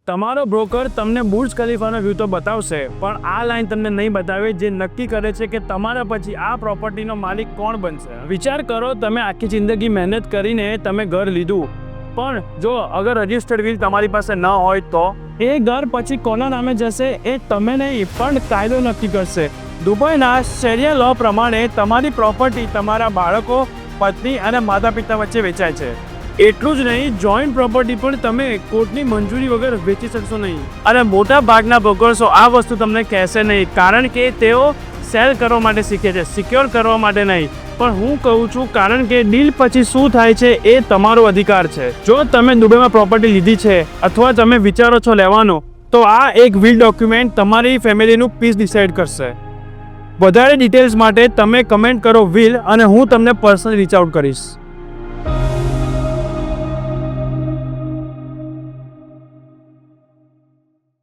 તમારો બ્રોકર તમને Burj ખલીફાનો view તો બતાવશે, પણ આ લાઈન તમને નહીં બતાવે જે નક્કી કરે છે કે તમારા પછી આ પ્રોપર્ટીનો માલિક કોણ બનશે. વિચાર કરો, તમે આખી જિંદગી મહેનત કરીને તમે ઘર લીધું, પણ જો અગર રજિસ્ટર્ડ વિલ તમારી પાસે ન હોય તો એ ઘર પછી કોના નામે જશે એ તમે નહીં પણ કાયદો નક્કી કરશે. દુબઈના શરિયા લો પ્રમાણે તમારી પ્રોપર્ટી તમારા બાળકો, પત્ની અને માતા પિતા વચ્ચે વેચાય છે. એટલું જ નહીં, જોઈન્ટ પ્રોપર્ટી પણ તમે કોર્ટની મંજૂરી વગર વેચી શકશો નહીં. અને મોટા ભાગના બ્રોકર્સો આ વસ્તુ તમને કહેશે નહીં, કારણ કે તેઓ સેલ કરવા માટે શીખે છે, સિક્યોર કરવા માટે નહીં. પણ હું કહું છું, કારણ કે ડીલ પછી શું થાય છે એ તમારો અધિકાર છે. જો તમે દુબઈમાં પ્રોપર્ટી લીધી છે અથવા તમે વિચારો છો લેવાનો, તો આ એક વિલ ડોક્યુમેન્ટ તમારી ફેમિલીનું પીસ ડિસાઇડ કરશે. વધારે ડિટેલ્સ માટે તમે કમેન્ટ કરો વિલ, અને હું તમને પર્સનલી રીચ આઉટ કરીશ.